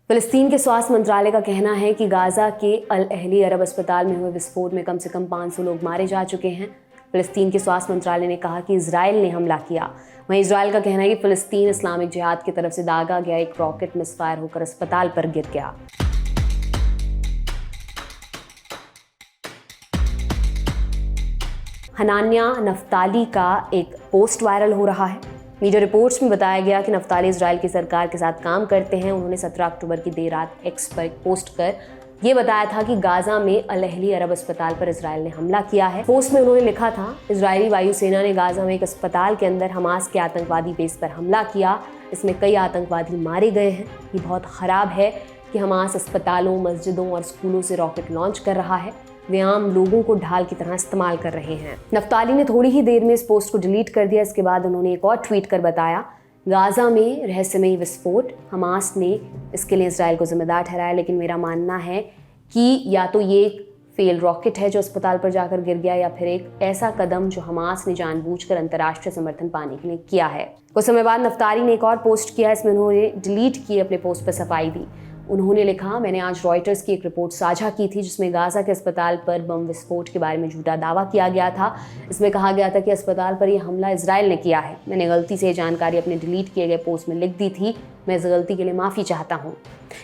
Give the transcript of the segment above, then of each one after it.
फिलिस्तीन के स्वास्थ्य मंत्रालय का कहना है कि गाजा के अल अहली अरब अस्पताल में हुए विस्फोट में कम से कम 500 लोग मारे जा चुके हैं। फिलिस्तीन के स्वास्थ्य मंत्रालय ने कहा कि इजराइल ने हमला किया। वहीं इजराइल का कहना है कि फिलिस्तीन इस्लामिक जिहाद की तरफ से दागा गया एक रॉकेट मिसफायर होकर अस्पताल पर गिर गया। हनान्या नफ्ताली का एक पोस्ट वायरल हो रहा है। मीडिया रिपोर्ट्स में बताया गया कि नफ्ताली इजराइल की सरकार के साथ काम करते हैं। उन्होंने 17 अक्टूबर की देर रात एक्स पर पोस्ट कर ये बताया था कि गाजा में अल अहली अरब अस्पताल पर इजराइल ने हमला किया है। पोस्ट में उन्होंने लिखा था, इजरायली वायुसेना ने गाजा में एक अस्पताल के अंदर हमास के आतंकवादी बेस पर हमला किया। इसमें कई आतंकवादी मारे गए हैं। ये बहुत खराब है कि हमास अस्पतालों, मस्जिदों और स्कूलों से रॉकेट लॉन्च कर रहा है। वे आम लोगों को ढाल की तरह इस्तेमाल कर रहे हैं। नफ्ताली ने थोड़ी ही देर में इस पोस्ट को डिलीट कर दिया। इसके बाद उन्होंने एक और ट्वीट कर बताया, गाजा में रहस्यमयी विस्फोट, हमास ने इसके लिए इजराइल को जिम्मेदार ठहराया, लेकिन मेरा मानना है कि या तो ये एक फेल रॉकेट है जो अस्पताल पर जाकर गिर गया, या फिर एक ऐसा कदम जो हमास ने जानबूझकर अंतर्राष्ट्रीय समर्थन पाने के लिए किया है। कुछ समय बाद नफ्ताली ने एक और पोस्ट किया। इसमें उन्होंने डिलीट किए अपने पोस्ट पर सफाई दी। उन्होंने लिखा, मैंने आज रॉयटर्स की एक रिपोर्ट साझा की थी जिसमें गाजा के अस्पताल पर बम विस्फोट के बारे में झूठा दावा किया गया था। इसमें कहा गया था कि अस्पताल पर यह हमला इजराइल ने किया है। मैंने गलती से ये जानकारी अपने डिलीट किए गए पोस्ट में लिख दी थी। मैं इस गलती के लिए माफ़ी चाहता हूँ,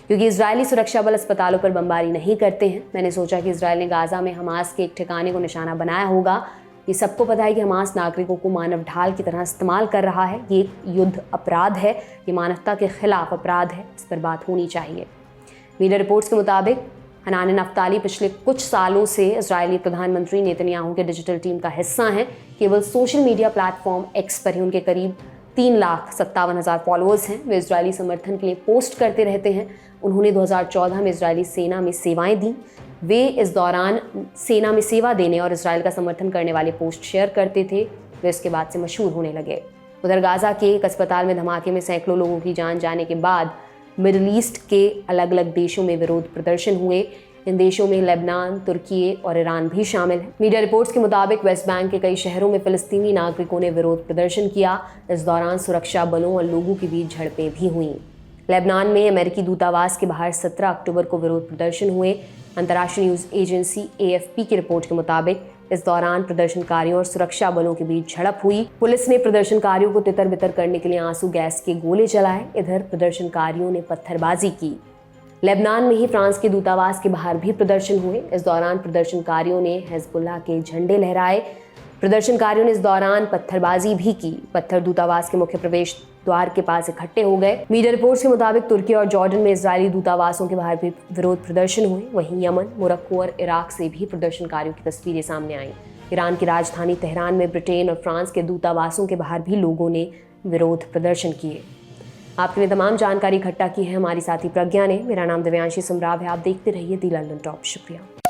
क्योंकि इजरायली सुरक्षा बल अस्पतालों पर बमबारी नहीं करते हैं। मैंने सोचा कि इजराइल ने गाजा में हमास के एक ठिकाने को निशाना बनाया होगा। ये सबको पता है कि हमास नागरिकों को मानव ढाल की तरह इस्तेमाल कर रहा है। ये एक युद्ध अपराध है, ये मानवता के खिलाफ अपराध है। इस पर बात होनी चाहिए। मीडिया रिपोर्ट्स के मुताबिक हनान्या नफ्ताली पिछले कुछ सालों से इजरायली प्रधानमंत्री नेतन्याहू के डिजिटल टीम का हिस्सा हैं। केवल सोशल मीडिया प्लेटफॉर्म एक्स पर ही उनके करीब 3,57,000 फॉलोअर्स हैं। वे इजरायली समर्थन के लिए पोस्ट करते रहते हैं। उन्होंने 2014 में इजरायली सेना में सेवाएं दी। वे इस दौरान सेना में सेवा देने और इजराइल का समर्थन करने वाले पोस्ट शेयर करते थे। वे इसके बाद से मशहूर होने लगे। उधर गाजा के एक अस्पताल में धमाके में सैकड़ों लोगों की जान जाने के बाद मिडिल ईस्ट के अलग अलग देशों में विरोध प्रदर्शन हुए। इन देशों में लेबनान, तुर्की और ईरान भी शामिल है। मीडिया रिपोर्ट्स के मुताबिक वेस्ट बैंक के कई शहरों में फिलिस्तीनी नागरिकों ने विरोध प्रदर्शन किया। इस दौरान सुरक्षा बलों और लोगों के बीच झड़पें भी हुईं। लेबनान में अमेरिकी दूतावास के बाहर 17 अक्टूबर को विरोध प्रदर्शन हुए। अंतर्राष्ट्रीय न्यूज़ एजेंसी AFP की रिपोर्ट के मुताबिक इस दौरान प्रदर्शनकारियों और सुरक्षा बलों के बीच झड़प हुई। पुलिस ने प्रदर्शनकारियों को तितर बितर करने के लिए आंसू गैस के गोले चलाए। इधर प्रदर्शनकारियों ने पत्थरबाजी की। लेबनान में ही फ्रांस के दूतावास के बाहर भी प्रदर्शन हुए। इस दौरान प्रदर्शनकारियों ने हिजबुल्लाह के झंडे लहराए। प्रदर्शनकारियों ने इस दौरान पत्थरबाजी भी की। पत्थर दूतावास के मुख्य प्रवेश द्वार के पास इकट्ठे हो गए। मीडिया रिपोर्ट्स के मुताबिक तुर्की और जॉर्डन में इजरायली दूतावासों के बाहर भी विरोध प्रदर्शन हुए। वहीं यमन, मोरक्को और इराक से भी प्रदर्शनकारियों की तस्वीरें सामने आईं। ईरान की राजधानी तेहरान में ब्रिटेन और फ्रांस के दूतावासों के बाहर भी लोगों ने विरोध प्रदर्शन किए। आपके लिए तमाम जानकारी इकट्ठा की है हमारी साथी प्रज्ञा ने। मेरा नाम दिव्यांशी सुमराव है। आप देखते रहिए दी लंदन टॉप। शुक्रिया।